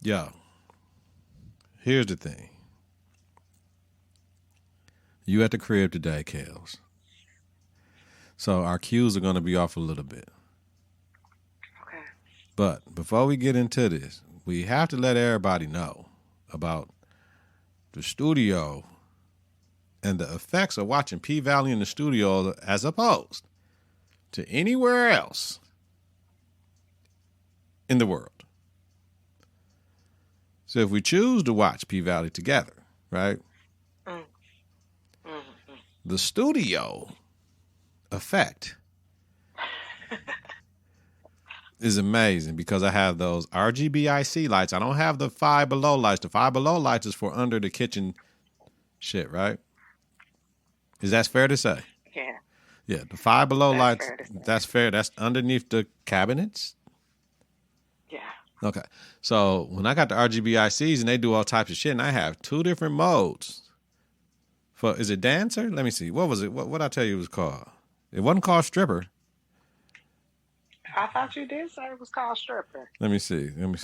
Yo, here's the thing. You at the crib today, Kels. So our cues are going to be off a little bit. Okay. But before we get into this, we have to let everybody know about the studio and the effects of watching P-Valley in the studio as opposed to anywhere else in the world. So if we choose to watch P-Valley together, right? The studio effect is amazing because I have those RGBIC lights. I don't have the Five Below lights. The Five Below lights is for under the kitchen shit, right? Is that fair to say? Yeah. Yeah, the Five Below lights, Fair to say. that's fair. That's underneath the cabinets. Yeah. Okay. So when I got the RGBICs and they do all types of shit, and I have two different modes. Is it dancer? Let me see. What was it? What I tell you it was called? It wasn't called stripper. I thought you did say it was called stripper. Let me see. Let me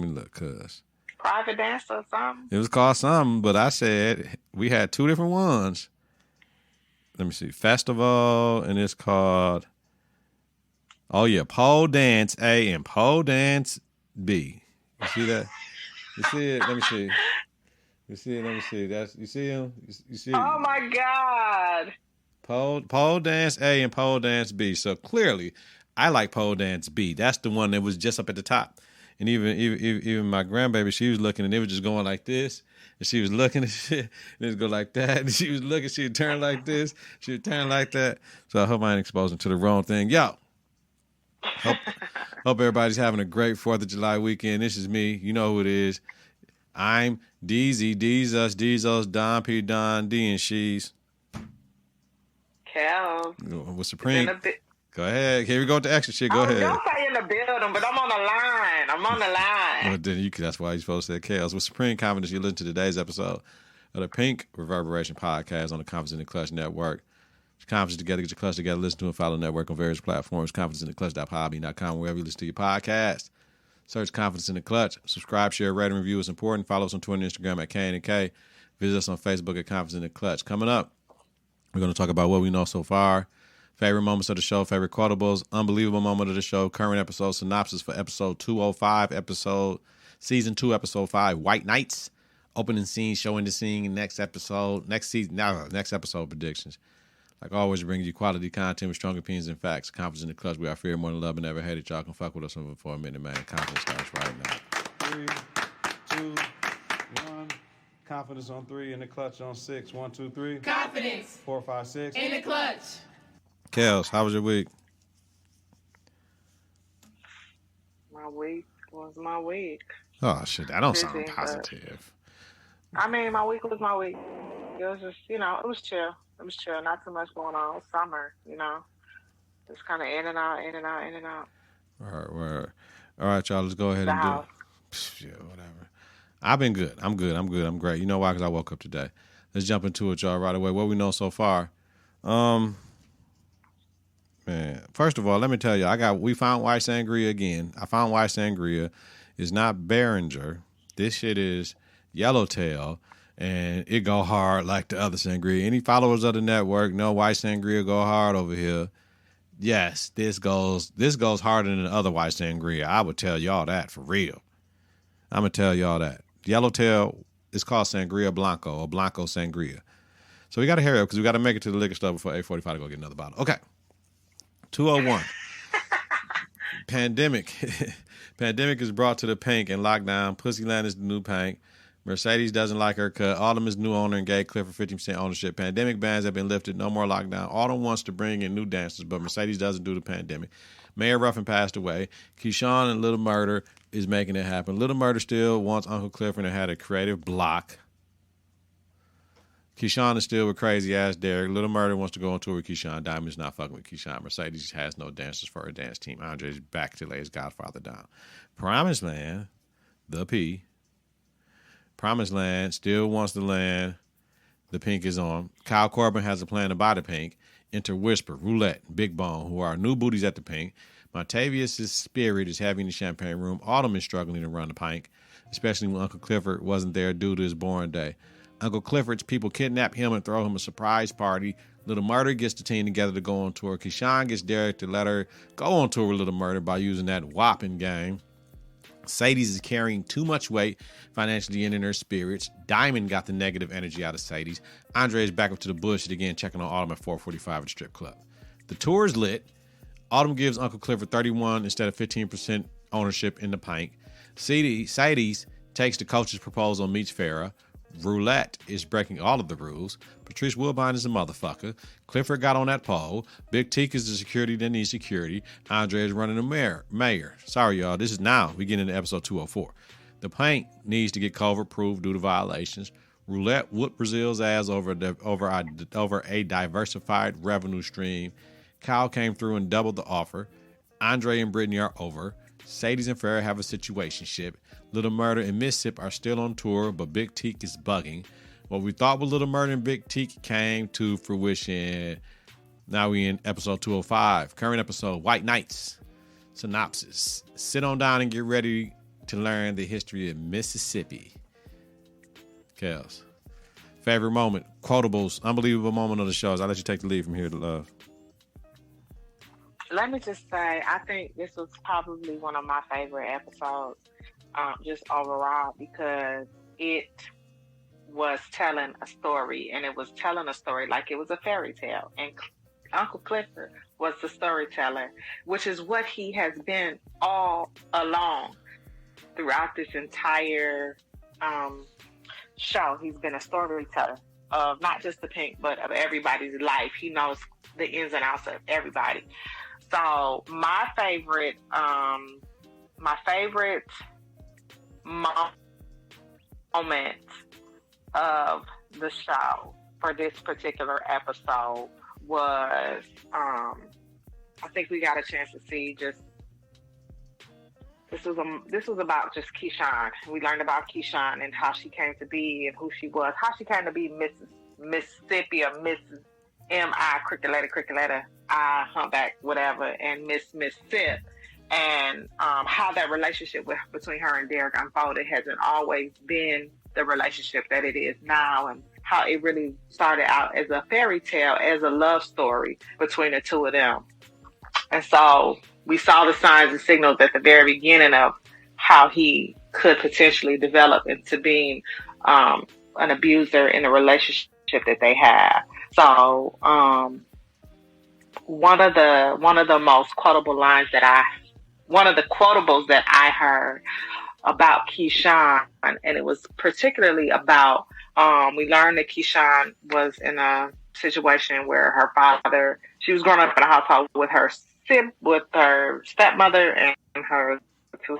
look, cuz. Private dancer or something? It was called something, but I said we had two different ones. Let me see. Festival, and it's called, oh yeah, pole dance A and pole dance B. You see that? You see it? Let me see. You see it? Let me see. You see him? You see? Oh my God. Pole dance A and pole dance B. So clearly, I like pole dance B. That's the one that was just up at the top. And even my grandbaby, she was looking and it was just going like this. And she was looking at shit and it would go like that. And she was looking, she would turn like this. She would turn like that. So I hope I ain't exposing to the wrong thing. Yo. Hope everybody's having a great 4th of July weekend. This is me. You know who it is. I'm Deezy, D's us, D's us, Don P, Don D, and she's Kels. With Supreme. Go ahead. Here we go with the extra shit. Go ahead. Don't say in the building, but I'm on the line. Well, then that's why you're supposed to say Kels. With Supreme Confidence, you listen to today's episode of the Pynk Reverberation podcast on the Konfidence in the Klutch network. Get your confidence together, get your clutch together, listen to and follow the network on various platforms, confidenceintheclutch.podbean.com, wherever you listen to your podcast. Search Confidence in the Klutch. Subscribe, share, rate, and review is important. Follow us on Twitter and Instagram at K&K. Visit us on Facebook at Confidence in the Klutch. Coming up, we're going to talk about what we know so far, favorite moments of the show, favorite quotables, unbelievable moment of the show, current episode synopsis for episode 205, season 2, episode 5, White Nights, opening scene, showing the scene, next episode predictions. Like always, bringing you quality content with strong opinions and facts. Confidence in the Klutch. We are fear more than love and never hated. Y'all can fuck with us for a minute, man. Confidence starts right now. 3, 2, 1. Confidence on 3, in the Klutch on 6. 1, 2, 3. Confidence. 4, 5, 6. In the Klutch. Kels, how was your week? My week was my week. Oh shit, that don't Busy, sound positive. I mean, my week was my week. It was just, it was chill. It was chill. Not too much going on. It was summer, Just kind of in and out. All right, y'all. Let's go ahead and do. Yeah, whatever. I've been good. I'm great. You know why? Because I woke up today. Let's jump into it, y'all, right away. What we know so far. Man, first of all, let me tell you, we found white sangria again. I found white sangria. It's not Behringer. This shit is Yellowtail. And it go hard like the other sangria. Any followers of the network know white sangria go hard over here. Yes, this goes harder than the other white sangria. I would tell y'all that for real. I'm gonna tell y'all that. Yellowtail is called Sangria Blanco or Blanco Sangria. So we gotta hurry up because we gotta make it to the liquor store before 8:45 to go get another bottle. Okay. 201. Pandemic. Pandemic is brought to the Pynk and lockdown. Pussyland is the new Pynk. Mercedes doesn't like her cut. Autumn is new owner and gave Clifford 50% ownership. Pandemic bans have been lifted. No more lockdown. Autumn wants to bring in new dancers, but Mercedes doesn't do the pandemic. Mayor Ruffin passed away. Keyshawn and Little Murder is making it happen. Little Murder still wants Uncle Clifford and had a creative block. Keyshawn is still with crazy ass Derek. Little Murder wants to go on tour with Keyshawn. Diamond's not fucking with Keyshawn. Mercedes has no dancers for her dance team. Andre's back to lay his godfather down. Promised Land, the P. Promised Land still wants the land. The Pynk is on. Kyle Corbin has a plan to buy the Pynk. Enter Whisper, Roulette, Big Bone, who are new booties at the Pynk. Montavious' spirit is heavy in the champagne room. Autumn is struggling to run the Pynk, especially when Uncle Clifford wasn't there due to his born day. Uncle Clifford's people kidnap him and throw him a surprise party. Little Murder gets the team together to go on tour. Keyshawn gets Derek to let her go on tour with Little Murder by using that whopping game. Sadie's is carrying too much weight, financially ending her spirits. Diamond got the negative energy out of Sadie's. Andre is back up to the bush again, checking on Autumn at 4:45 at the strip club. The tour is lit. Autumn gives Uncle Clifford 31 instead of 15% ownership in the Pynk. Sadie's takes the coach's proposal and meets Farrah. Roulette is breaking all of the rules. Patrice Wilbine is a motherfucker. Clifford got on that pole. Big Teak is the security that needs security. Andre is running the mayor. Sorry, y'all. This is now. We get into episode 204. The Pynk needs to get covert proof due to violations. Roulette whooped Brazil's ass over a diversified revenue stream. Kyle came through and doubled the offer. Andre and Brittany are over. Sadie's and Farrah have a situationship. Little Murder and Mississippi are still on tour, but Big Teak is bugging. What we thought was Little Murder and Big Teak came to fruition. Now we in episode 205. Current episode, White Knights. Synopsis. Sit on down and get ready to learn the history of Mississippi. Kels. Favorite moment, quotables, unbelievable moment of the shows. I'll let you take the lead from here to love. Let me just say, I think this was probably one of my favorite episodes, just overall, because it was telling a story, and it was telling a story like it was a fairy tale. And Uncle Clifford was the storyteller, which is what he has been all along throughout this entire show. He's been a storyteller of not just the Pynk, but of everybody's life. He knows the ins and outs of everybody. So my favorite moment of the show for this particular episode was, I think we got a chance to see this was about just Keyshawn. We learned about Keyshawn and how she came to be and who she was, how she came to be Mrs. Mississippi or Mrs. M.I. Cricket-letter, I humpback, whatever, and Miss Sip, and how that relationship between her and Derek unfolded hasn't always been the relationship that it is now, and how it really started out as a fairy tale, as a love story between the two of them. And so we saw the signs and signals at the very beginning of how he could potentially develop into being an abuser in the relationship that they have. So one of the most quotable lines one of the quotables that I heard about Keyshawn, and it was particularly about, we learned that Keyshawn was in a situation where her father, she was growing up in a household with her stepmother and her two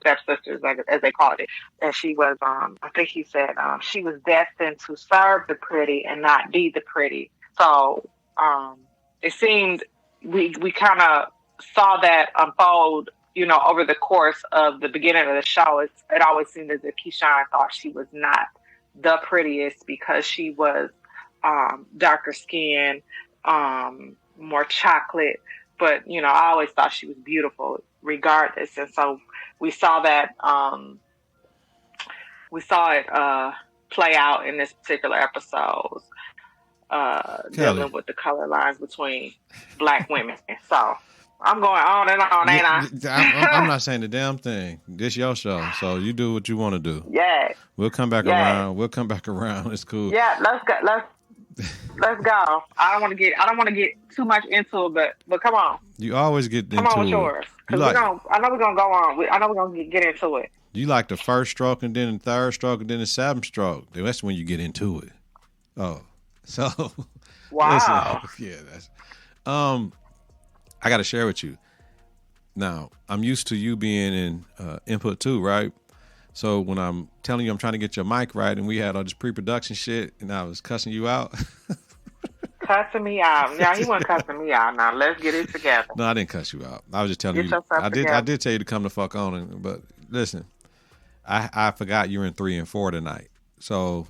stepsisters, as they called it. And she was, I think he said, she was destined to serve the pretty and not be the pretty. So it seemed we kind of saw that unfold, over the course of the beginning of the show. It always seemed as if Keyshawn thought she was not the prettiest because she was darker skin, more chocolate. But, I always thought she was beautiful regardless. And so we saw that, it play out in this particular episode, dealing with the color lines between Black women. So I'm going on and on, ain't I? I'm not saying the damn thing. This your show, so you do what you want to do. Yeah. We'll come back around. It's cool. Yeah, let's go. Let's go. I don't want to get too much into it, but come on. You always get into it. Come on with yours. I know we're gonna go on. I know we're gonna get into it. You like the first stroke and then the third stroke and then the seventh stroke. That's when you get into it. Oh, so wow. Listen, yeah, that's I got to share with you. Now, I'm used to you being in input too, right? So when I'm telling you I'm trying to get your mic right and we had all this pre-production shit and I was cussing you out. Cussing me out. No, he wasn't cussing me out. Now, let's get it together. No, I didn't cuss you out. I was just telling you. I did tell you to come the fuck on. But listen, I forgot you're in 3 and 4 tonight. So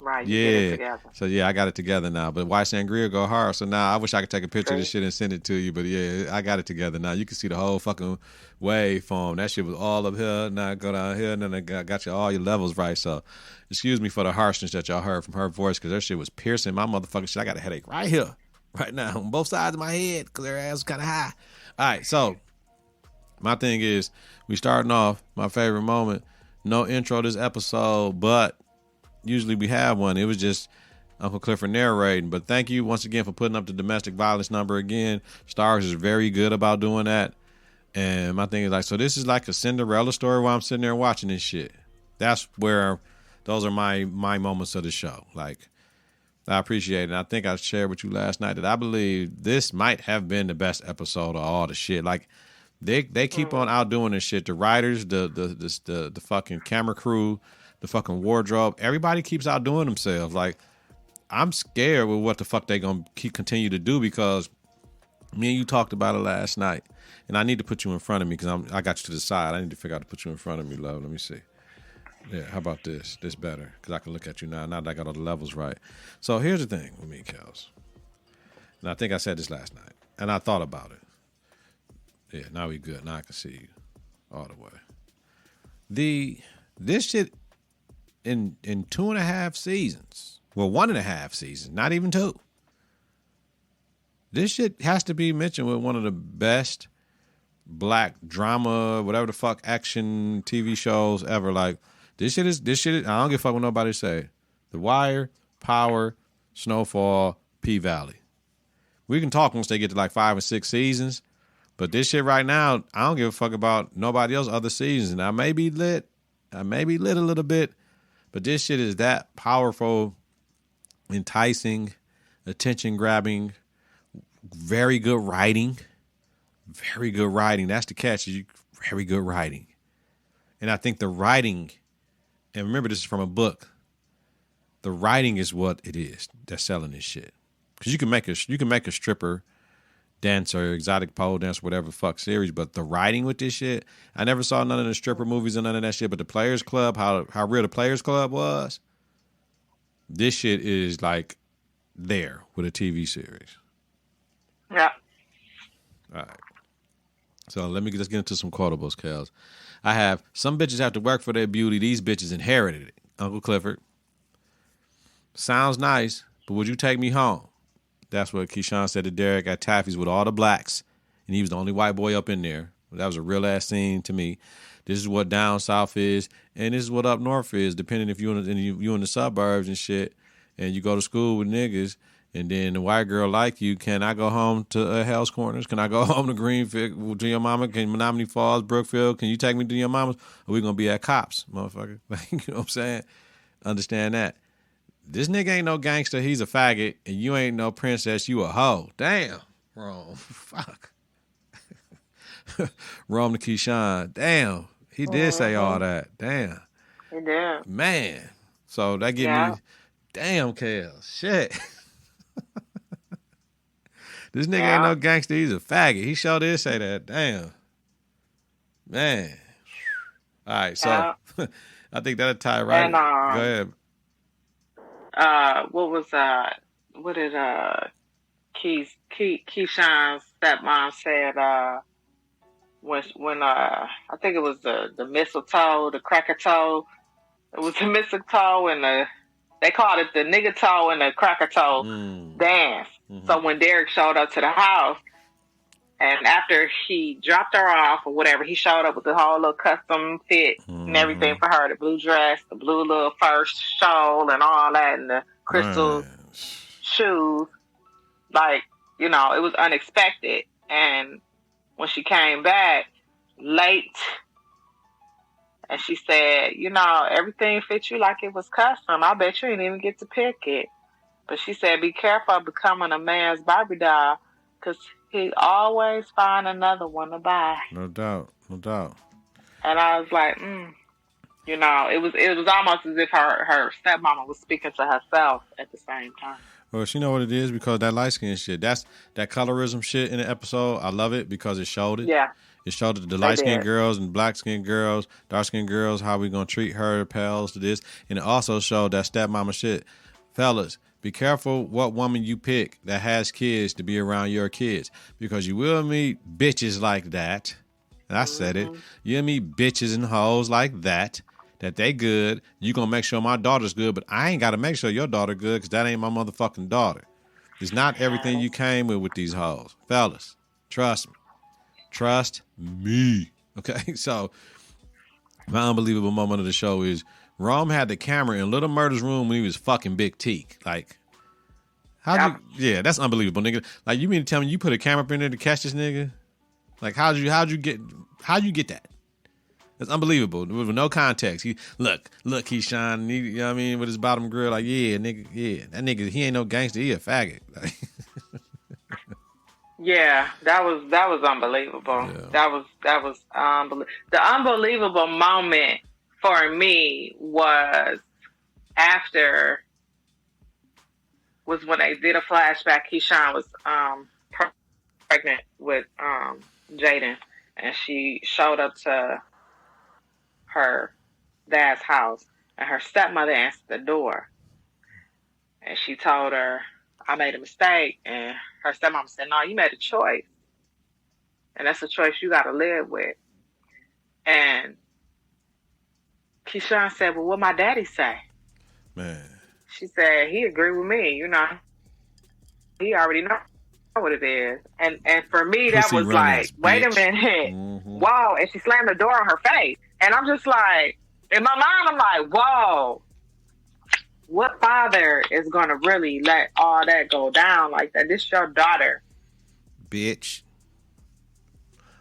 right, you get it yeah, together. so yeah, I got it together now. But White Sangria go hard. So now I wish I could take a picture of this shit and send it to you. But yeah, I got it together now. You can see the whole fucking waveform. That shit was all up here. Now I go down here, and then I got you all your levels right. So excuse me for the harshness that y'all heard from her voice, because her shit was piercing my motherfucking shit. I got a headache right here, right now, on both sides of my head, because her ass was kind of high. All right, so my thing is, we starting off, my favorite moment, no intro this episode, but usually we have one. It was just Uncle Clifford narrating. But thank you once again for putting up the domestic violence number again. Stars is very good about doing that. And my thing is like, so this is like a Cinderella story while I'm sitting there watching this shit. That's where, those are my moments of the show. Like, I appreciate it. And I think I shared with you last night that I believe this might have been the best episode of all the shit. Like, they keep on outdoing this shit. The writers, the fucking camera crew, the fucking wardrobe, everybody keeps outdoing themselves. Like, I'm scared with what the fuck they gonna continue to do, because me and you talked about it last night, and I need to put you in front of me because I got you to the side. I need to figure out to put you in front of me, love. Let me see. Yeah, how about this? This better, because I can look at you now that I got all the levels right. So here's the thing with me and Kels. And I think I said this last night, and I thought about it. Yeah, now we good. Now I can see you all the way. This shit in 2.5 seasons, well, 1.5 seasons, not even 2. This shit has to be mentioned with one of the best black drama, whatever the fuck, action TV shows ever. Like, this shit is. I don't give a fuck what nobody say. The Wire, Power, Snowfall, P-Valley. We can talk once they get to like 5 or 6 seasons. But this shit right now, I don't give a fuck about nobody else other seasons. And I may be lit a little bit, but this shit is that powerful, enticing, attention-grabbing, very good writing. Very good writing. That's the catch. Very good writing. And I think the writing, and remember this is from a book, the writing is what it is that's selling this shit. Because you can make a stripper dancer, exotic pole dance, whatever the fuck series, but the writing with this shit, I never saw none of the stripper movies and none of that shit, but the Players Club, how real the Players Club was, this shit is like there with a TV series. Yeah. All right. So let's get into some quotables, Kels. I have, some bitches have to work for their beauty. These bitches inherited it. Uncle Clifford. Sounds nice, but would you take me home? That's what Keyshawn said to Derek at Taffy's with all the blacks, and he was the only white boy up in there. That was a real ass scene to me. This is what down south is, and this is what up north is, depending if you in the suburbs and shit, and you go to school with niggas, and then the white girl like you. Can I go home to Hell's Corners? Can I go home to Greenfield to your mama? Can Menominee Falls, Brookfield? Can you take me to your mama's? Or we gonna be at Cops, motherfucker? Like, you know what I'm saying? Understand that. This nigga ain't no gangster. He's a faggot, and you ain't no princess. You a hoe. Damn. Wrong. Fuck. Wrong to Keyshawn. Damn. He did say all that. Damn. He did. Man. So that give me, damn, Kels. Shit. This nigga ain't no gangster. He's a faggot. He sure did say that. Damn. Man. All right. So I think that'll tie right. And, go ahead. What did Keyshawn's stepmom said, when I think it was the mistletoe, the cracker toe. It was the mistletoe and they called it the nigga toe and the cracker toe dance. Mm-hmm. So when Derek showed up to the house, and after he dropped her off or whatever, he showed up with the whole little custom fit and everything for her, the blue dress, the blue little fur shawl and all that, and the crystal shoes. Like, you know, it was unexpected. And when she came back late, and she said, you know, everything fit you like it was custom. I bet you didn't even get to pick it. But she said, be careful of becoming a man's Barbie doll, because he always find another one to buy. No doubt. No doubt. And I was like, you know, it was almost as if her stepmama was speaking to herself at the same time. Well, she know what it is, because that light skin shit, that's that colorism shit in the episode. I love it because it showed it. Yeah. It showed the They light-skinned did. girls and black-skinned girls, dark-skinned girls, how we going to treat her, pals, to this. And it also showed that stepmama shit. Fellas, be careful what woman you pick that has kids to be around your kids. Because you will meet bitches like that. And I said it. You'll meet bitches and hoes like that they good. You going to make sure my daughter's good, but I ain't got to make sure your daughter good because that ain't my motherfucking daughter. It's not everything you came with these hoes. Fellas, trust me. Trust me. Okay, so my unbelievable moment of the show is Rome had the camera in Little Murder's room when he was fucking Big Teak. Like, yeah, that's unbelievable, nigga. Like, you mean to tell me you put a camera up in there to catch this nigga? Like, how'd you get that? That's unbelievable. With no context. Look, Keyshawn, you know what I mean, with his bottom grill, like, yeah, nigga, yeah. That nigga, he ain't no gangster, he a faggot. Like, yeah, that was unbelievable. Yeah. That was unbelievable. The unbelievable moment for me was when they did a flashback. Keyshawn was pregnant with Jaden, and she showed up to her dad's house, and her stepmother answered the door, and she told her, I made a mistake. And her stepmom said, no, you made a choice, and that's a choice you got to live with. And Keyshawn said, well, what my daddy say? Man. She said, he agreed with me, you know. He already know what it is. And for me, that was like, wait a minute. Mm-hmm. Whoa. And she slammed the door on her face. And I'm just like, in my mind, I'm like, whoa. What father is going to really let all that go down like that? This is your daughter. Bitch.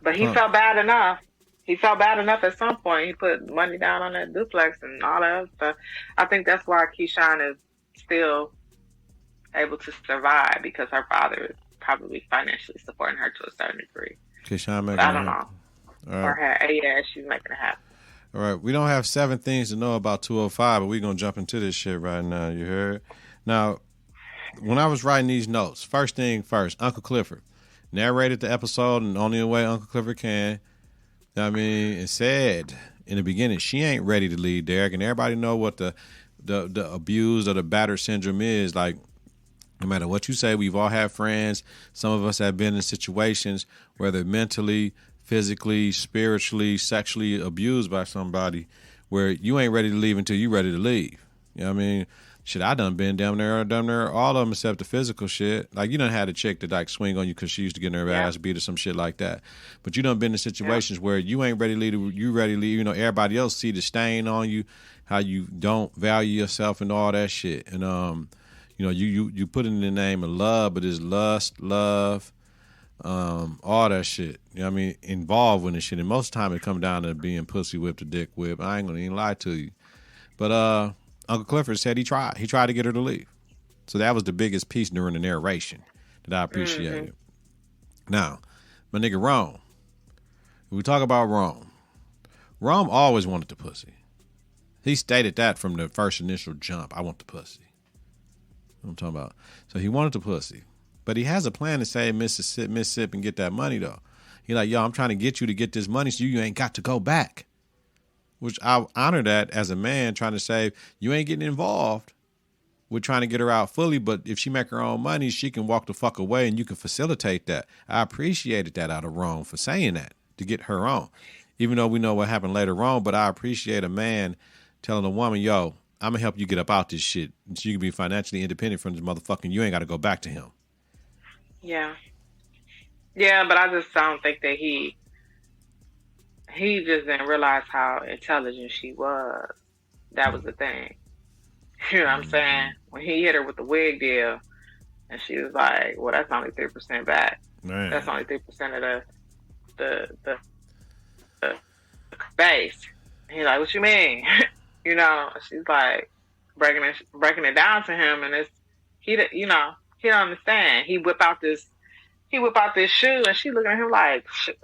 But he felt bad enough. He felt bad enough at some point. He put money down on that duplex and all that other stuff. I think that's why Keyshawn is still able to survive, because her father is probably financially supporting her to a certain degree. Keyshawn making I don't know. Right. Or yeah, she's making it happen. All right, we don't have 7 things to know about 205, but we're going to jump into this shit right now, you heard? Now, when I was writing these notes, first thing first, Uncle Clifford narrated the episode in only the way Uncle Clifford can. I mean, it said in the beginning, she ain't ready to leave Derek, and everybody know what the abused or the battered syndrome is. Like, no matter what you say, we've all had friends. Some of us have been in situations where they're mentally, physically, spiritually, sexually abused by somebody where you ain't ready to leave until you ready to leave. You know what I mean? Shit, I done been down there, all of them except the physical shit. Like, you done had a chick that like swing on you because she used to get her ass beat or some shit like that. But you done been in situations where you ain't ready to leave, you ready to leave. You know, everybody else see the stain on you, how you don't value yourself and all that shit. And, you know, you put it in the name of love, but it's lust, love, all that shit. You know what I mean? Involved with this shit. And most of the time it come down to being pussy whipped or dick whipped. I ain't gonna even lie to you. But Uncle Clifford said he tried. He tried to get her to leave. So that was the biggest piece during the narration that I appreciated. Mm-hmm. Now, my nigga Rome. We talk about Rome. Rome always wanted the pussy. He stated that from the first initial jump. I want the pussy. What I'm talking about. So he wanted the pussy. But he has a plan to save Mississippi and get that money, though. He like, yo, I'm trying to get you to get this money so you ain't got to go back. Which I honor that as a man trying to save. You ain't getting involved with trying to get her out fully, but if she make her own money, she can walk the fuck away and you can facilitate that. I appreciated that out of Rome for saying that, to get her on. Even though we know what happened later on, but I appreciate a man telling a woman, yo, I'm going to help you get up out this shit so you can be financially independent from this motherfucker. You ain't got to go back to him. Yeah. Yeah, but I just don't think that he just didn't realize how intelligent she was. That was the thing. You know what I'm saying? When he hit her with the wig deal, and she was like, well, that's only 3% back. Man. That's only 3% of the base. And he's like, what you mean? You know, she's like breaking it down to him, and he don't understand. He whip out this shoe, and she looking at him like, shit.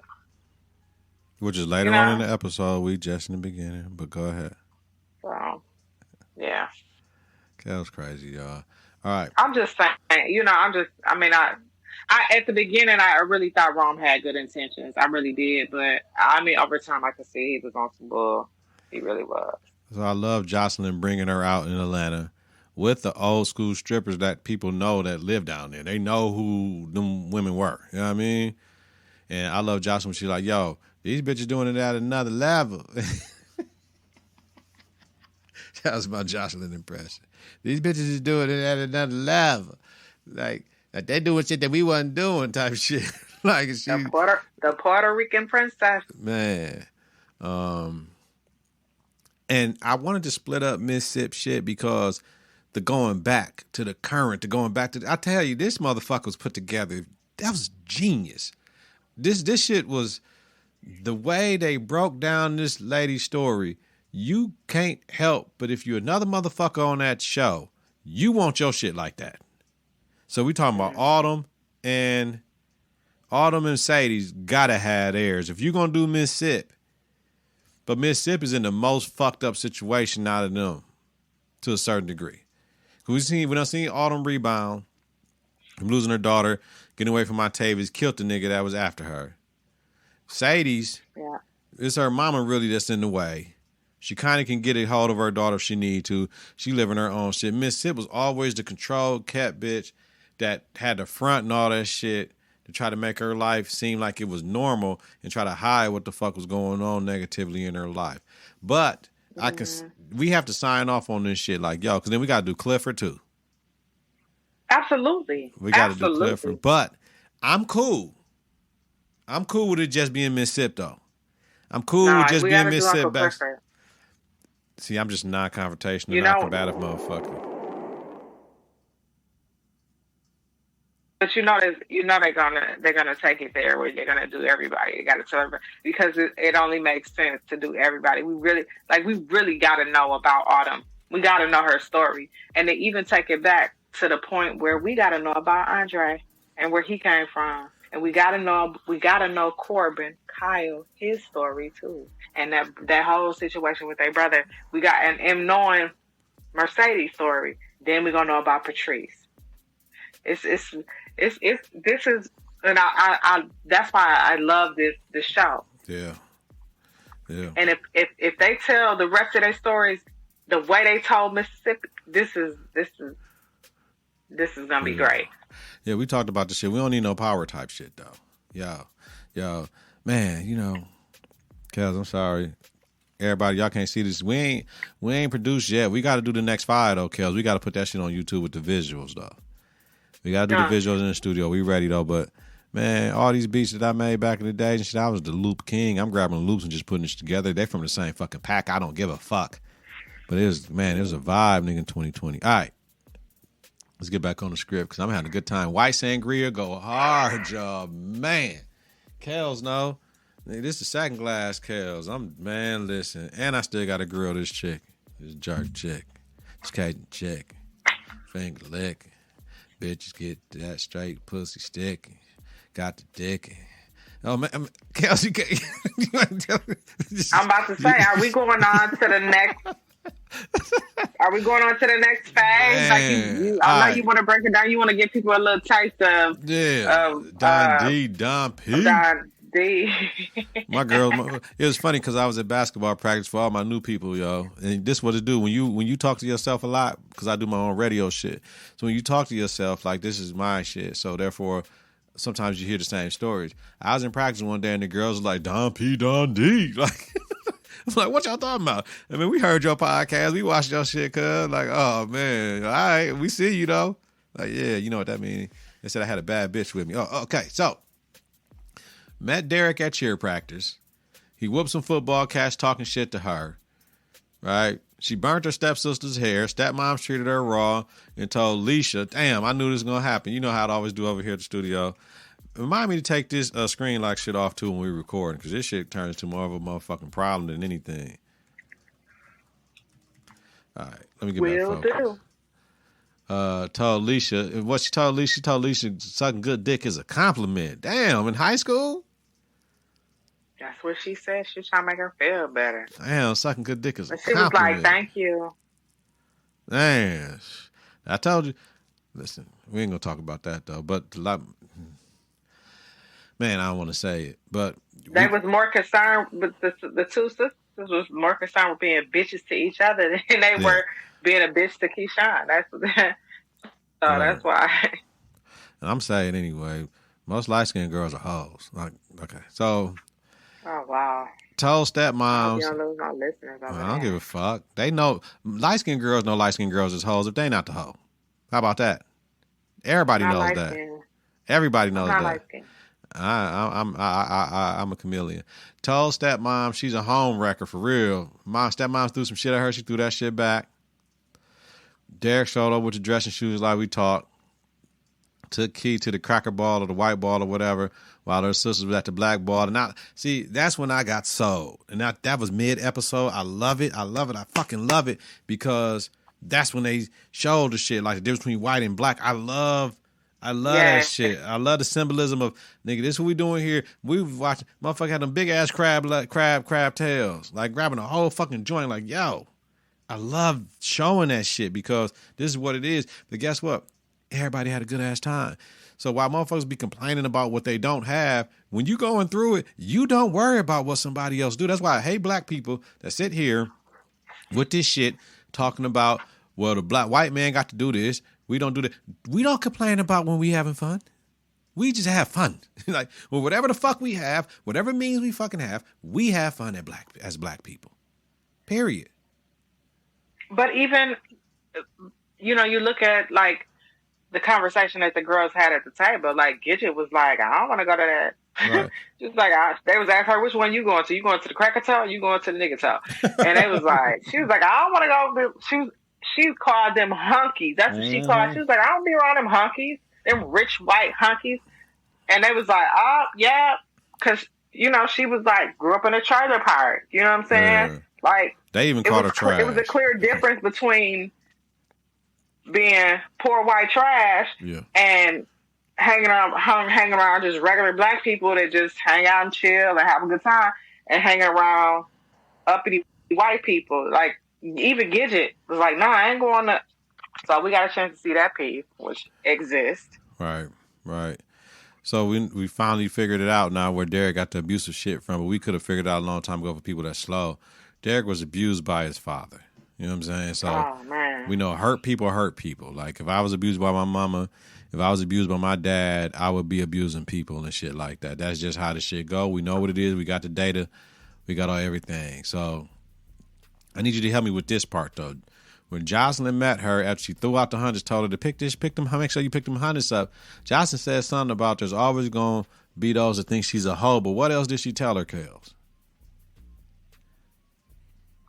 Which is later on in the episode, we just in the beginning, but go ahead. So, yeah. That was crazy, y'all. All right. I'm just saying, At the beginning, I really thought Rome had good intentions. I really did, but I mean, over time, I could see he was on some bull. He really was. So I love Jocelyn bringing her out in Atlanta with the old school strippers that people know that live down there. They know who them women were. You know what I mean? And I love Jocelyn when she's like, yo, these bitches doing it at another level. That was my Jocelyn impression. These bitches is doing it at another level. Like they doing shit that we wasn't doing type shit. Like she, the Puerto Rican princess. Man. And I wanted to split up Mississippi shit because the going back to the current, to going back to, I tell you, this motherfucker was put together. That was genius. This shit was, the way they broke down this lady's story, you can't help but if you're another motherfucker on that show, you want your shit like that. So we talking about Autumn and Sadie's gotta have theirs. If you're gonna do Mississippi, but Mississippi is in the most fucked up situation out of them to a certain degree. We done seen Autumn rebound from losing her daughter, getting away from Octavius, killed the nigga that was after her. Sadie's, it's her mama really that's in the way. She kind of can get a hold of her daughter if she need to. She living her own shit. Mississippi was always the controlled cat bitch that had the front and all that shit to try to make her life seem like it was normal and try to hide what the fuck was going on negatively in her life. But we have to sign off on this shit like, yo, because then we got to do Clifford too. Absolutely. We got to do Clifford. But I'm cool. I'm cool with it just being Mississippi though. I'm cool with just being Mississippi. See, I'm just non-confrontational, non-combative motherfucker. But they're gonna take it there where they're gonna do everybody. You gotta tell everybody because it only makes sense to do everybody. We really gotta know about Autumn. We gotta know her story, and they even take it back to the point where we gotta know about Andre and where he came from, and we gotta know Corbin, Kyle, his story too, and that whole situation with their brother. We got and knowing Mercedes' story, then we're gonna know about Patrice. This is, and I that's why I love this show. Yeah. And if they tell the rest of their stories the way they told Mississippi, this is gonna be great. Yeah, we talked about this shit. We don't need no power type shit though. Yo, man, Kels, I'm sorry. Everybody, y'all can't see this. We ain't produced yet. We got to do the next 5 though, Kels. We got to put that shit on YouTube with the visuals though. We got to do the visuals in the studio. We ready, though. But, man, all these beats that I made back in the day and shit, I was the loop king. I'm grabbing loops and just putting it together. They from the same fucking pack. I don't give a fuck. But it was a vibe, nigga, in 2020. All right. Let's get back on the script because I'm having a good time. White Sangria go hard, job. Man. Kels, no. Nigga, this is the second glass, Kels. Listen. And I still got to grill this chick. This jerk chick. This Cajun chick. Finger lick. Bitches get that straight pussy sticky. Got the dick. Oh man, Kelsey, I'm about to say, are we going on to the next? Are we going on to the next phase? Man, I know you want to break it down. You want to give people a little taste of Don D, Don P. Don D. My girl, it was funny because I was at basketball practice for all my new people, yo. And this what it do when you talk to yourself a lot because I do my own radio shit. So when you talk to yourself like this is my shit, so therefore sometimes you hear the same stories. I was in practice one day and the girls were like Don P, Don D, like. I'm like, what y'all talking about? I mean, we heard your podcast. We watched your shit, cuz. Like, oh, man. All right. We see you, though. Like, yeah, you know what that means. They said I had a bad bitch with me. Oh, okay. So, met Derek at cheer practice. He whooped some football cats talking shit to her. Right? She burnt her stepsister's hair. Stepmom treated her raw and told Leisha, damn, I knew this was going to happen. You know how I always do over here at the studio. Remind me to take this screen lock shit off too when we record because this shit turns to more of a motherfucking problem than anything. All right, let me get back focused. Told Leisha, what she told Leisha sucking good dick is a compliment. Damn, in high school? That's what she said. She was trying to make her feel better. Damn, sucking good dick is a compliment. She was like, thank you. Damn. I told you. Listen, we ain't going to talk about that, though. But man, I don't want to say it, but they was more concerned with the two sisters was more concerned with being bitches to each other than they were being a bitch to Keyshawn. That's why. And I'm saying anyway, most light skinned girls are hoes. Like, okay, so. Oh wow. Told stepmoms. You don't lose no listeners over I don't give a fuck. They know light skinned girls know light skinned girls as hoes if they not the hoe. How about that? Everybody knows that. Everybody knows that. I'm a chameleon. Told stepmom she's a home wrecker for real. Stepmom threw some shit at her. She threw that shit back. Derek showed up with the dressing shoes like we talked. Took Key to the cracker ball or the white ball or whatever, while her sisters was at the black ball. And that's when I got sold. And that was mid-episode. I love it. I fucking love it because that's when they showed the shit, like the difference between white and black. I love that shit. I love the symbolism of, nigga, this is what we doing here. We watching, motherfucker had them big-ass crab tails, like grabbing a whole fucking joint, like, yo. I love showing that shit because this is what it is. But guess what? Everybody had a good ass time. So while motherfuckers be complaining about what they don't have, when you going through it, you don't worry about what somebody else do. That's why I hate black people that sit here with this shit talking about, well, the white man got to do this. We don't do that. We don't complain about when we having fun. We just have fun. Like, well, whatever the fuck we have, whatever means we fucking have, we have fun as black people. Period. But even, you look at like, the conversation that the girls had at the table, like Gidget was like, I don't want to go to that. Right. She was like, they was asking her, which one you going to? You going to the cracker toe or you going to the nigga toe? And they was like, she was like, I don't want to go. She called them hunkies. That's what she called. She was like, I don't be around them hunkies, them rich white hunkies. And they was like, oh yeah, because she was like, grew up in a trailer park. You know what I'm saying? Yeah. Like they even called her trash. It was a clear difference between being poor white trash and hanging around just regular black people that just hang out and chill and have a good time, and hanging around uppity white people. Like even Gidget was like, "No, I ain't going to." So we got a chance to see that piece, which exists. Right. So we finally figured it out now where Derek got the abusive shit from, but we could have figured it out a long time ago for people that's slow. Derek was abused by his father. You know what I'm saying? So we know hurt people. Like if I was abused by my mama, if I was abused by my dad, I would be abusing people and shit like that. That's just how the shit go. We know what it is. We got the data. We got everything. So I need you to help me with this part though. When Jocelyn met her after she threw out the hundreds, told her to pick them, make sure you pick them hundreds up. Jocelyn said something about there's always going to be those that think she's a hoe. But what else did she tell her, Kels?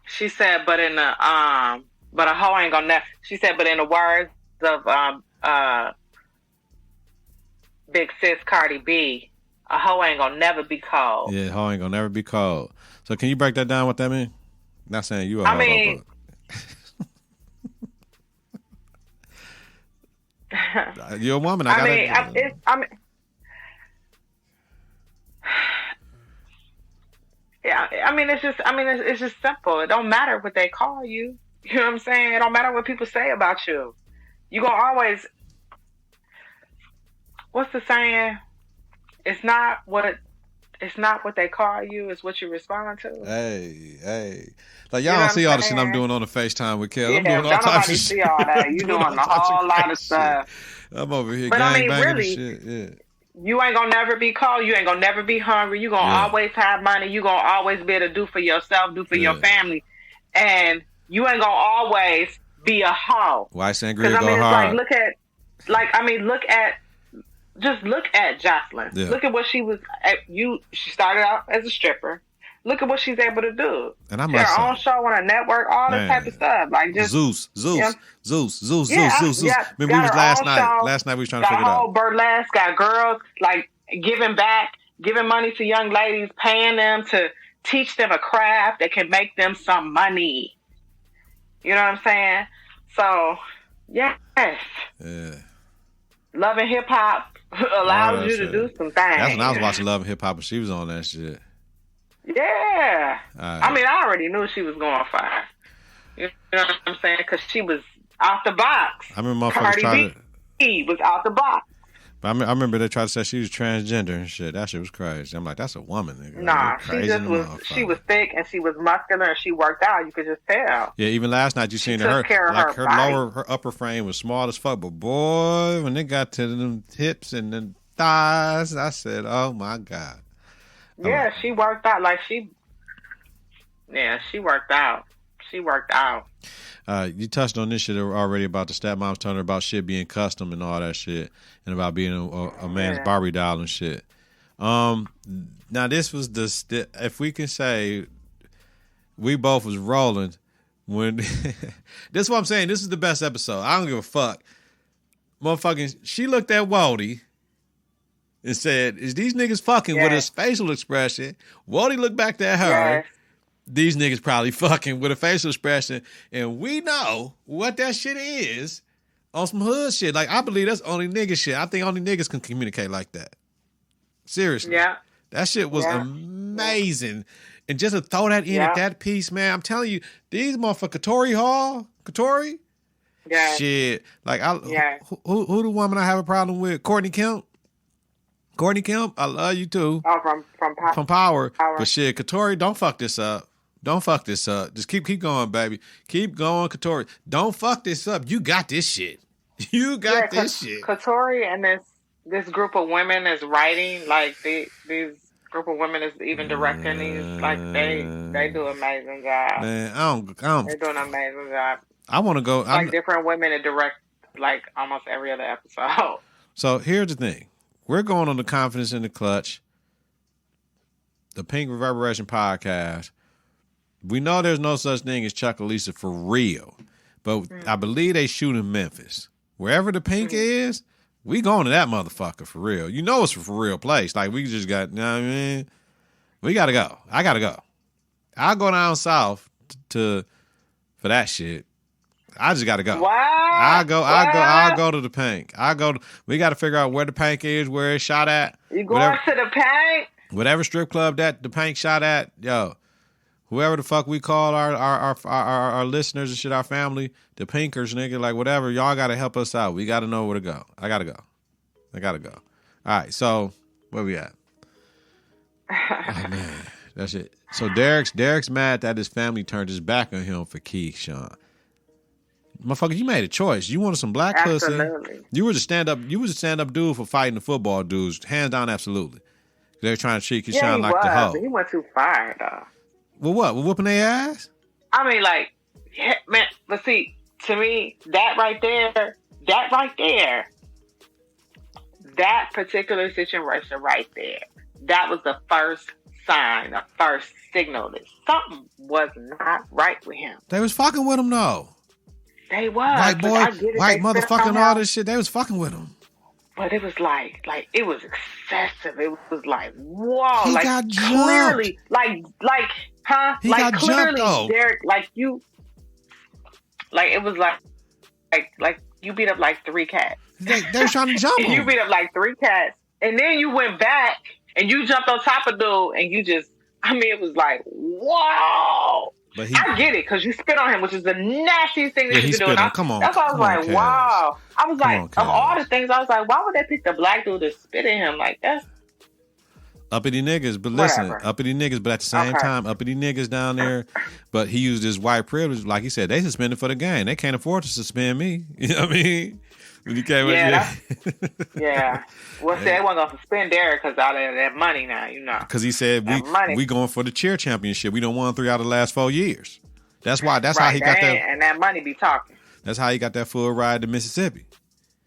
She said, but a hoe ain't gonna never. She said, but in the words of Big Sis Cardi B, a hoe ain't gonna never be cold. Yeah, hoe ain't gonna never be cold. So can you break that down? What that mean? Not saying you a hoe. You're a woman. It's just simple. It don't matter what they call you. You know what I'm saying? It don't matter what people say about you. You gonna always. What's the saying? It's not what they call you. It's what you respond to. Hey. Like y'all don't see all the shit I'm doing on the FaceTime with Kels. I'm doing all types of shit. See all that. You doing a whole lot of stuff. I'm over here gang banging and shit. Yeah. You ain't gonna never be cold. You ain't gonna never be hungry. You gonna always have money. You gonna always be able to do for yourself, do for your family, and you ain't gonna always be a hoe. Why sangria go hard? Look at Jocelyn. Yeah. Look at what she was. She started out as a stripper. Look at what she's able to do. And I'm her own show on a network, all this type of stuff. Like just Zeus. Remember we was last night we was trying to figure it out. Got whole burlesque, got girls like giving back, giving money to young ladies, paying them to teach them a craft that can make them some money. You know what I'm saying? So, yes. Yeah. Love and hip hop allows you to do some things. That's when I was watching Love and Hip Hop and she was on that shit. Yeah. I already knew she was going fire. You know what I'm saying? Because she was out the box. I remember motherfuckers Cardi B was out the box. But I remember they tried to say she was transgender and shit. That shit was crazy. I'm like, that's a woman, nigga. Nah, she was thick and she was muscular and she worked out. You could just tell. Yeah, even last night you seen her like her upper frame was small as fuck. But boy, when it got to them hips and the thighs, I said, oh my God. Yeah, she worked out she worked out. She worked out. You touched on this shit already about the stepmoms telling her about shit being custom and all that shit, and about being a man's Barbie doll and shit. Now this was if we can say we both was rolling when this is what I'm saying. This is the best episode. I don't give a fuck. Motherfucking, she looked at Wody and said, "Is these niggas fucking?" With his facial expression. Wody looked back at her. Yes. These niggas probably fucking with a facial expression, and we know what that shit is on some hood shit. Like, I believe that's only nigga shit. I think only niggas can communicate like that. Seriously. Yeah. That shit was amazing. And just to throw that in at that piece, man, I'm telling you, these motherfuckers, Katori? Yeah. Shit. Like, who the woman I have a problem with? Courtney Kemp? I love you too. Oh, from Power. But shit, Katori, don't fuck this up. Don't fuck this up. Just keep going, baby. Keep going, Katori. Don't fuck this up. You got this shit. You got this shit. Katori and this group of women is writing, like these group of women is even directing these. Like they do an amazing job. Man, I don't. They're doing an amazing job. I want to go. Like different women to direct, like almost every other episode. So here's the thing. We're going on the Confidence in the Klutch, the Pynk Reverberation podcast. We know there's no such thing as Chuck and Lisa for real, but I believe they shoot in Memphis. Wherever the Pynk is, we going to that motherfucker for real. You know it's a for real place. Like, we just got, you know what I mean? We got to go. I got to go. I'll go down south for that shit. I just got to go. What? I'll go to the Pynk. We got to figure out where the Pynk is, where it's shot at. You going to the Pynk? Whatever strip club that the Pynk shot at, yo. Whoever the fuck we call our listeners and shit, our family, the Pynkers, nigga, like whatever, y'all got to help us out. We got to know where to go. I got to go. All right, so where we at? Oh, man, that's it. So Derek's mad that his family turned his back on him for Keyshawn. Motherfucker, you made a choice. You wanted some black pussy. You was a stand-up dude for fighting the football dudes. Hands down, absolutely. They were trying to treat Keyshawn like the hoe. He went too far, though. Well, what? Well, whooping their ass? I mean, like, man, but see, to me, that right there, that particular situation right there, that was the first sign, the first signal that something was not right with him. They was fucking with him, though. They was. White boy, white motherfucking all this shit, they was fucking with him. But it was like it was excessive. It was like, whoa. He like, got clearly, jumped. Huh? He like, got clearly, jumped, Derek, it was like you beat up like 3 cats. They were trying to jump him. You beat up like 3 cats. And then you went back and you jumped on top of dude and you just, I mean, it was like, whoa. But I get it, because you spit on him, which is the nastiest thing that you can do. Come on. That's why I was like, Kels. wow. I was like, Kels. of all the things, I was like, why would they pick the black dude to spit at him? Like, that's uppity niggas, but listen, uppity niggas, but at the same time, uppity niggas down there. But he used his white privilege, like he said, they suspended for the game. They can't afford to suspend me. You know what I mean? When you came yeah. Well, they wasn't gonna suspend Derek because out of that money now, you know. Because he said we going for the cheer championship. We don't won 3 out of the last 4 years. That's why. That's how he got that. And that money be talking. That's how he got that full ride to Mississippi.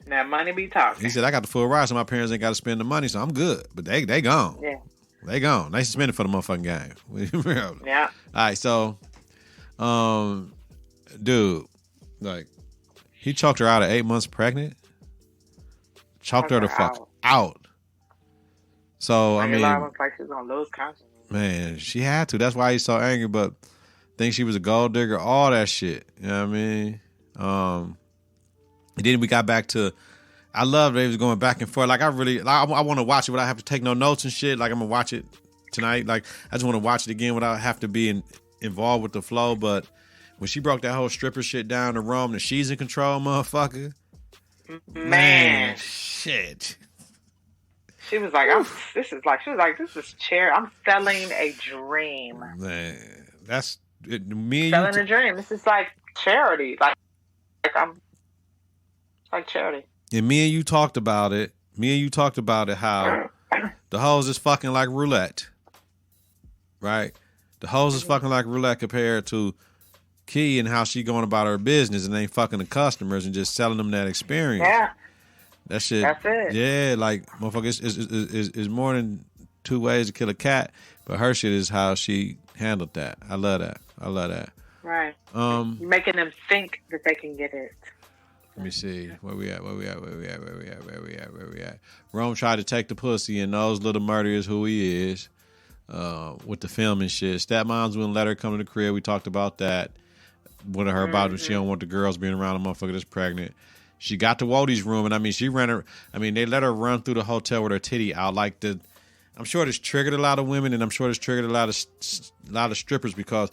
That money be talking. He said, I got the full ride, so my parents ain't got to spend the money, so I'm good. But they gone. Yeah. They gone. They suspended for the motherfucking game. Yeah. All right, so, dude, like, he choked her out at 8 months pregnant. Choked her the fuck out. So, I mean, looks like she's gonna lose consciousness. Man, she had to. That's why he's so angry. But think she was a gold digger, all that shit. You know what I mean? And then we got back to, I love that he was going back and forth. Like, I want to watch it without having to take no notes and shit. Like, I'm going to watch it tonight. Like, I just want to watch it again without having to be involved with the flow. But when she broke that whole stripper shit down to Rome, that she's in control, motherfucker. Man. Shit. She was like, this is charity. I'm selling a dream. Man, that's it, me and selling you. A dream. This is like charity. Like I'm like charity. And me and you talked about it. How the hoes is fucking like roulette. Right? The hoes is fucking like roulette compared to Key and how she going about her business and ain't fucking the customers and just selling them that experience. Yeah. That shit. That's it. Yeah, like, motherfucker, is more than 2 ways to kill a cat, but her shit is how she handled that. I love that. Right. You're making them think that they can get it. Let me see. Where we at? Rome tried to take the pussy and knows little murder is who he is. With the film and shit. Stepmoms wouldn't let her come to the crib. We talked about that. With her about she don't want the girls being around a motherfucker that's pregnant. She got to Wodie's room, and they let her run through the hotel with her titty out. Like I'm sure this triggered a lot of women, and I'm sure this triggered a lot of strippers, because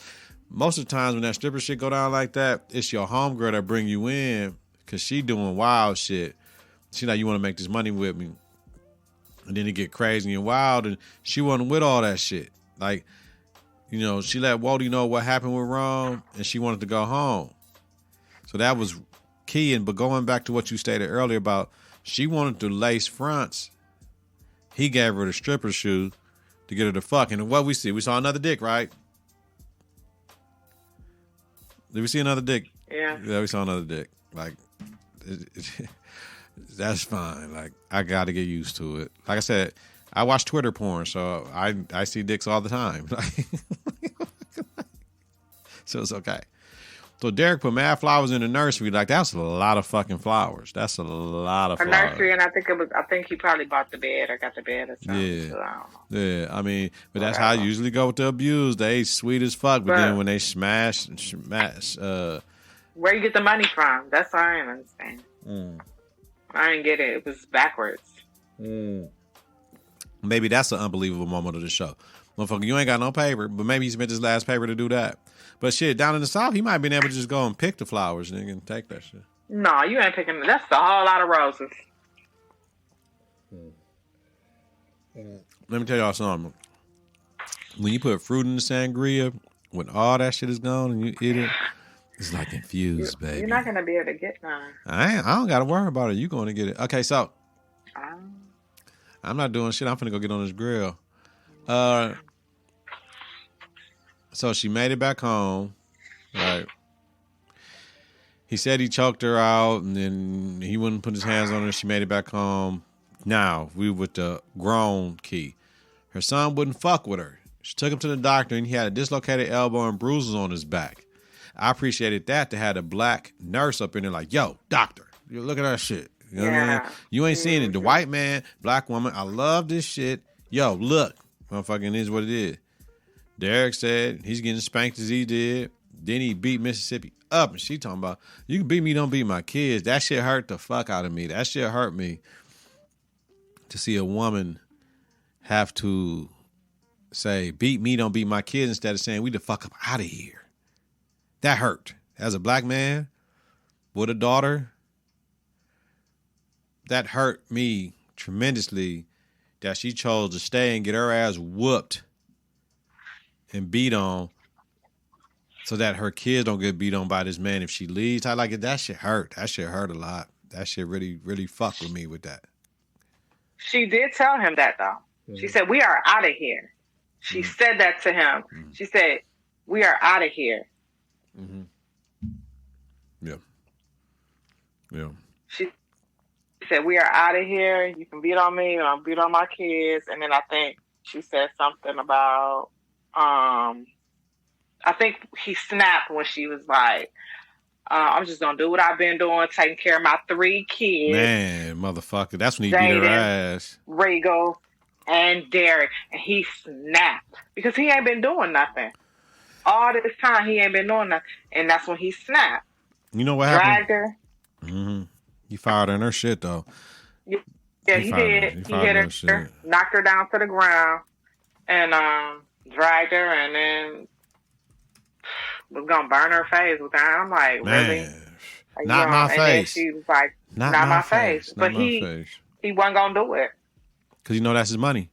most of the times when that stripper shit go down like that, it's your homegirl that bring you in because she doing wild shit. She like, you want to make this money with me. And then it get crazy and wild, and she wasn't with all that shit. Like, you know, she let Wodie know what happened with Rome, and she wanted to go home. So that was key. But going back to what you stated earlier about she wanted the lace fronts, he gave her the stripper shoe to get her to fuck. And what we see, we saw another dick, right? Did we see another dick? Yeah. Yeah, we saw another dick. Like, that's fine. Like, I got to get used to it. Like I said, I watch Twitter porn, so I see dicks all the time. So it's okay. So Derek put mad flowers in the nursery. Like, that's a lot of fucking flowers. That's a lot of flowers. A nursery, and I think he probably bought the bed or got the bed or something. Yeah. So I don't know. Yeah, I mean, but that's how I usually go with the abuse. They sweet as fuck, but then when they smash, where you get the money from? That's what I didn't understand. I didn't get it. It was backwards. Maybe that's an unbelievable moment of the show. Motherfucker, you ain't got no paper, but maybe he spent his last paper to do that. But shit, down in the South, he might have been able to just go and pick the flowers, nigga, and take that shit. No, you ain't picking. That's a whole lot of roses. Let me tell y'all something. When you put fruit in the sangria, when all that shit is gone and you eat it, it's like infused, baby. You're not going to be able to get none. I don't got to worry about it. You going to get it. Okay, so I'm not doing shit. I'm finna go get on this grill. So she made it back home, right? He said he choked her out, and then he wouldn't put his hands on her. She made it back home. Now, we with the grown Key. Her son wouldn't fuck with her. She took him to the doctor, and he had a dislocated elbow and bruises on his back. I appreciated that, to have a black nurse up in there like, yo, doctor, you look at that shit. You know what I mean? You ain't seeing it. The white man, black woman, I love this shit. Yo, look, motherfucking is what it is. Derek said he's getting spanked as he did. Then he beat Mississippi up, and she talking about, you can beat me, don't beat my kids. That shit hurt the fuck out of me. That shit hurt me to see a woman have to say, beat me, don't beat my kids, instead of saying, we the fuck up out of here. That hurt. As a black man with a daughter, that hurt me tremendously, that she chose to stay and get her ass whooped and beat on so that her kids don't get beat on by this man if she leaves. I like it. That shit hurt. That shit hurt a lot. That shit really, really fucked with me with that. She did tell him that, though. Mm-hmm. She said, we are out of here. She said that to him. Mm-hmm. She said, we are out of here. Mm-hmm. Yeah. Yeah. She said, we are out of here. You can beat on me, or I'll beat on my kids. And then I think she said something about, I think he snapped when she was like, I'm just going to do what I've been doing, taking care of my 3 kids. Man, motherfucker. That's when he beat her ass. Regal and Derek. And he snapped because he ain't been doing nothing. All this time, he ain't been doing nothing. And that's when he snapped. You know what happened? Dragged her. Mm-hmm. He fired her in her shit, though. Yeah, he did. He hit her, knocked her down to the ground, and dragged her, and then was gonna burn her face with that. I'm like, really? Not my face. And then she was like, not my face. But he wasn't gonna do it. Because you know that's his money.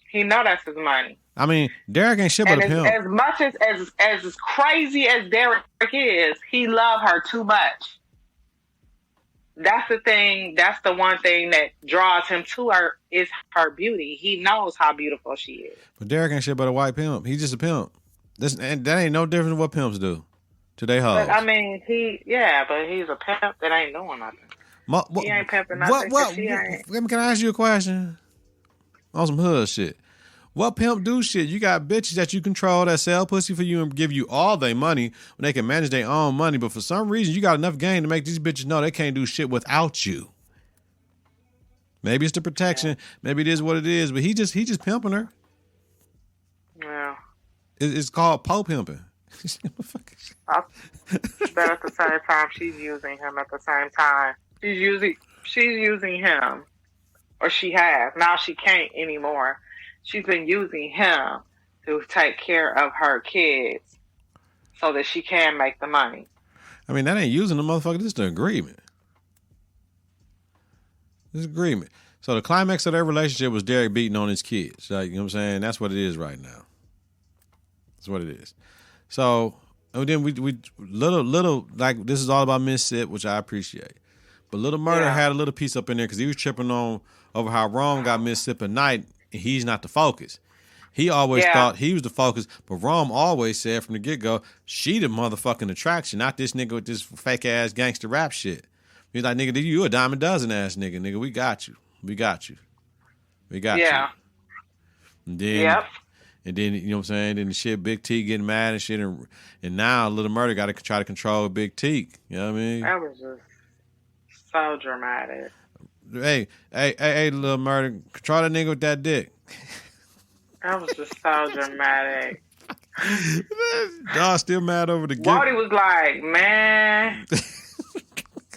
He know that's his money. I mean, Derek ain't shit but a pimp. As much as crazy as Derek is, he love her too much. That's the thing. That's the one thing that draws him to her is her beauty. He knows how beautiful she is. But Derek ain't shit but a white pimp. He's just a pimp. That ain't no different than what pimps do to their hoes. But I mean, but he's a pimp that ain't doing nothing. He ain't pimping nothing. Can I ask you a question? On some hood shit. What pimp do shit? You got bitches that you control that sell pussy for you and give you all their money when they can manage their own money. But for some reason, you got enough game to make these bitches know they can't do shit without you. Maybe it's the protection. Yeah. Maybe it is what it is. But he just pimping her. Yeah. It's called po pimping. But at the same time, she's using him. At the same time, she's using him, or she has. Now she can't anymore. She's been using him to take care of her kids so that she can make the money. I mean, that ain't using the motherfucker. This is the agreement. This agreement. So the climax of their relationship was Derek beating on his kids. Like, you know what I'm saying? That's what it is right now. That's what it is. So, and then we little like this is all about Mississippi, which I appreciate. But Little Murder had a little piece up in there because he was tripping on over how Rome got Mississippi at night. He's not the focus. He always thought he was the focus, but Rome always said from the get-go, she the motherfucking attraction, not this nigga with this fake-ass gangster rap shit. He's like, nigga, you a dime a dozen ass nigga. Nigga, we got you. We got you. We got you. And then, you know what I'm saying? Then the shit, Big T getting mad and shit, and now Little Murder got to try to control Big T. You know what I mean? That was just so dramatic. Hey, Little Murder, control that nigga with that dick. That was just so dramatic. Y'all still mad over the gift. Wody was like, man,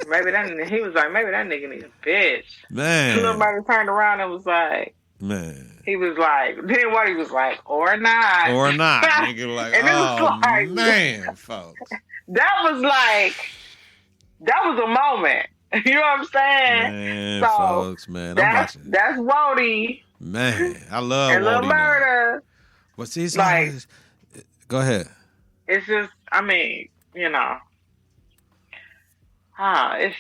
maybe that nigga needs a bitch. Man. Little Murder turned around and was like, man. He was like, then Wody was like, or not. Or not. Nigga like, and oh, like, man, folks. That was a moment. You know what I'm saying? Man, so folks, man. That's Wody. Man, I love and Little Murder. What's his like? Go ahead. It's just, I mean, you know, it's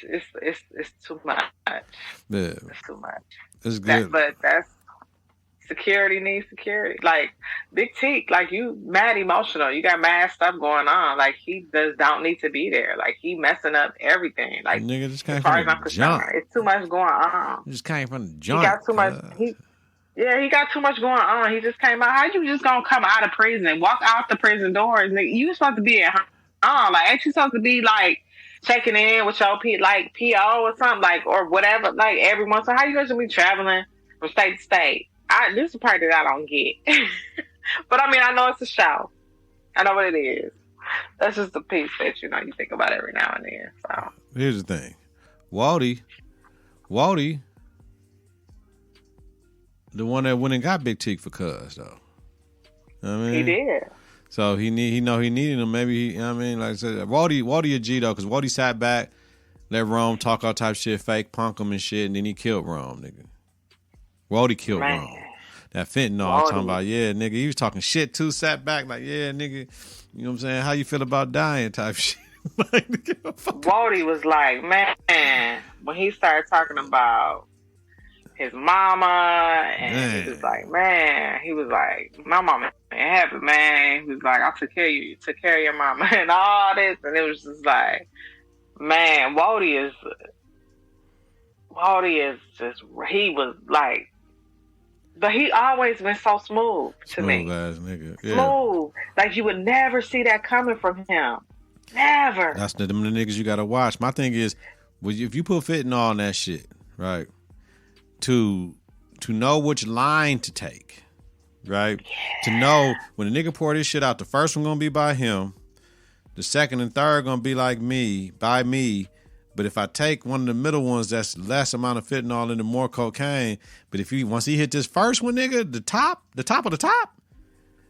too much. Yeah. It's too much. It's good. But that's security needs security. Like Big T, like you mad emotional. You got mad stuff going on. Like he don't need to be there. Like he messing up everything. Like nigga just came as far from as I'm concerned, it's too much going on. He just came from the joint. He got too much. He got too much going on. He just came out. How you just gonna come out of prison and walk out the prison doors? Nigga, you supposed to be at home. Like ain't you supposed to be like checking in with your PO or something like or whatever like every month? So how you gonna be traveling from state to state? This is the part that I don't get. But I mean, I know it's a show. I know what it is. That's just a piece that, you know, you think about every now and then. So here's the thing. Wally, the one that went and got Big T for cuz, though. You know what I mean? He did. So he needed him. Maybe, you know what I mean? Like I said, Wally a G, though, because Wally sat back, let Rome talk all type of shit, fake punk him and shit, and then he killed Rome, nigga. Wody killed Rome. That fentanyl, talking about, yeah, nigga. He was talking shit too, sat back like, yeah, nigga. You know what I'm saying? How you feel about dying type shit. Like, Wody was like, man, when he started talking about his mama, and he was like, my mama ain't happy, man. He was like, I took care of you, took care of your mama, and all this, and it was just like, man, Wody is just, he was like, but he always been so smooth to me. Smooth ass nigga. Yeah. Smooth. Like you would never see that coming from him. Never. That's the niggas you gotta watch. My thing is, if you put fentanyl on that shit, right, to know which line to take, right? Yeah. To know when a nigga pour this shit out, the first one gonna be by him, the second and third gonna be like me, by me. But if I take one of the middle ones, that's less amount of fentanyl and the more cocaine. But once he hit this first one, nigga, the top of the top,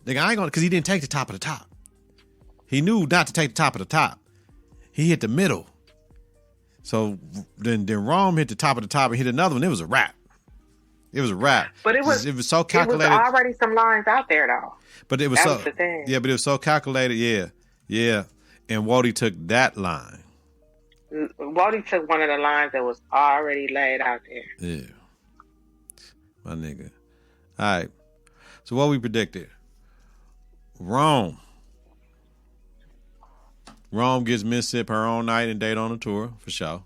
nigga, I ain't gonna, cause he didn't take the top of the top. He knew not to take the top of the top. He hit the middle. So then Rome hit the top of the top and hit another one. It was a wrap. It was a rap. But it was so calculated. It was already some lines out there though. But it was that was the thing. Yeah, but it was so calculated. Yeah. And Wody took that line. Wody took one of the lines that was already laid out there. Yeah, my nigga. All right. So what we predicted? Rome gives Mississippi her own night and date on the tour for sure.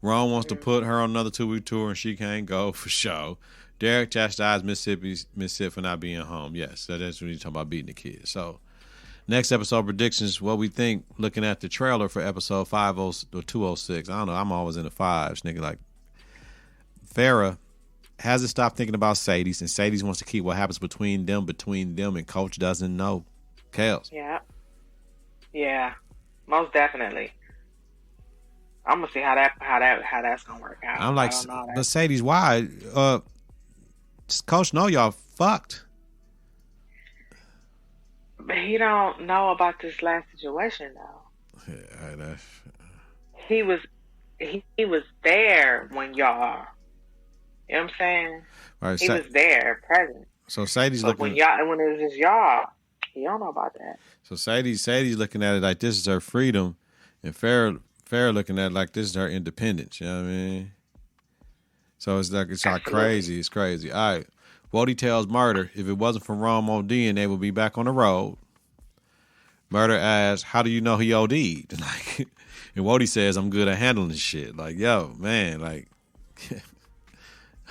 Rome wants to put her on another 2-week tour and she can't go for sure. Derek chastised Mississippi for not being home. Yes, that's when you talk about beating the kids. So next episode predictions, what we think, looking at the trailer for episode 206. I don't know, I'm always in the fives, nigga. Like, Farrah hasn't stopped thinking about Sadie's, and Sadie's wants to keep what happens between them, and Coach doesn't know. Kels. Yeah, most definitely. I'm gonna see how that's gonna work out. I'm like, but Sadie's, why? Coach know y'all fucked. But he don't know about this last situation though. Yeah, he was there when y'all. You know what I'm saying? Right, he was there, present. So Sadie's but looking when it was just y'all, he don't know about that. So Sadie's looking at it like this is her freedom, and Farrah looking at it like this is her independence. You know what I mean? So it's like crazy. It's crazy. All right. Wody tells Murder if it wasn't for Rome OD and they would be back on the road. Murder asks, how do you know he OD'd? Like, and Wody says, I'm good at handling this shit. Like, yo, man, like,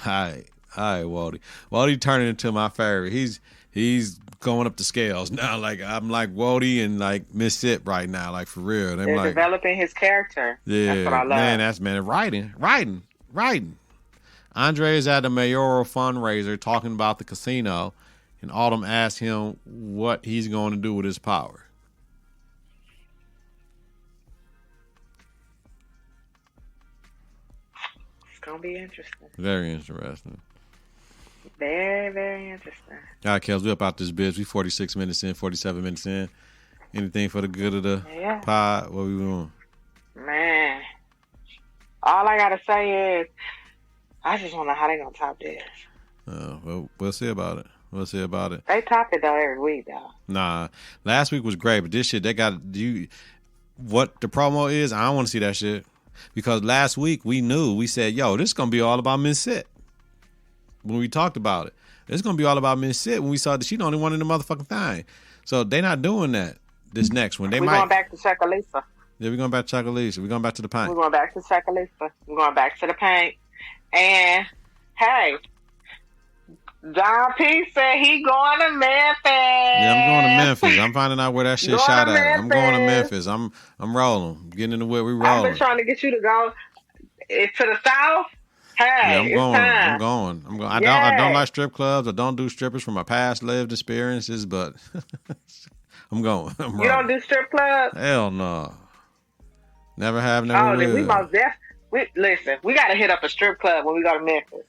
all right, Wody. Wody turning into my favorite. He's going up the scales now. Like, I'm like Wody and like Miss Sip right now, like for real. They're like, developing his character. Yeah, that's what I love. Man, writing. Andre is at the mayoral fundraiser talking about the casino, and Autumn asks him what he's going to do with his power. It's going to be interesting. Very interesting. Very, very interesting. All right, Kels, we up out this bitch. We 46 minutes in, 47 minutes in. Anything for the good of the pod? What we doing? Man, all I got to say is, I just want to know how they gonna top this. Well, we'll see about it. They top it though every week though. Nah, last week was great, but this shit they got you. What the promo is, I don't want to see that shit because last week we said, yo, this is gonna be all about Miss Sit. When we talked about it, it's gonna be all about Miss Sit. When we saw that she the only one in the motherfucking thing, so they not doing that this next one. We're going back to Chuckalisa. Yeah, we're going back to Chuckalisa. We're going back to the Pynk. We're going back to Chuckalisa. We're going back to the Pynk. And hey, John P said he going to Memphis. Yeah, I'm going to Memphis. I'm finding out where that shit shot at. I'm going to Memphis. I'm rolling. Getting in the way we rolling. I've been trying to get you to go to the south. Hey, yeah, I'm going. I don't like strip clubs. I don't do strippers from my past lived experiences, but I'm going. You don't do strip clubs? Hell no. Never have, never will. Then we most definitely. Listen, we got to hit up a strip club when we go to Memphis.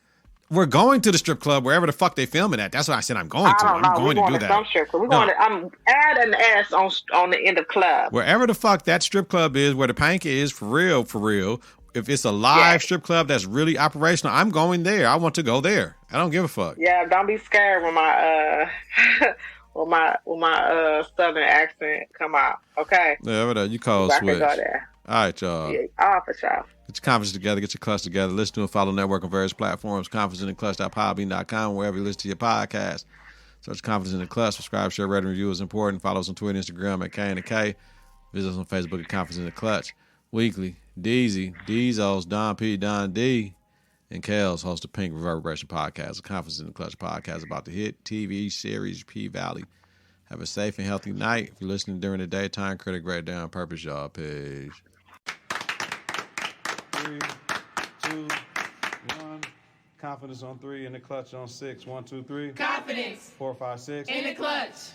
We're going to the strip club wherever the fuck they filming at. That's what I said. I'm going to. I'm going to do that. Some strip club. We're going to. I'm add an S on the end of club. Wherever the fuck that strip club is, where the Pynk is, for real. If it's a live strip club that's really operational, I'm going there. I want to go there. I don't give a fuck. Yeah, don't be scared when my when my southern accent come out. Okay. Yeah, whatever. You call switch. Go there. All right, y'all. Yeah, for sure. Get your confidence together. Get your clutch together. Listen to and follow Network on various platforms. Confidence.clutch.podbean.com, wherever you listen to your podcast. Search Confidence in the Clutch. Subscribe, share, rate, and review is important. Follow us on Twitter and Instagram at K and the K. Visit us on Facebook at Confidence in the Clutch. Weekly, Deezy, Deezos, Don P, Don D, and Kels host the Pynk Reverberation podcast, a Confidence in the Clutch podcast about the hit TV series P-Valley. Have a safe and healthy night. If you're listening during the daytime, critic grade down on purpose, y'all. Peace. 3, 2, 1. Confidence on 3, in the clutch on 6. 1, 2, 3. Confidence. 4, 5, 6. In the clutch.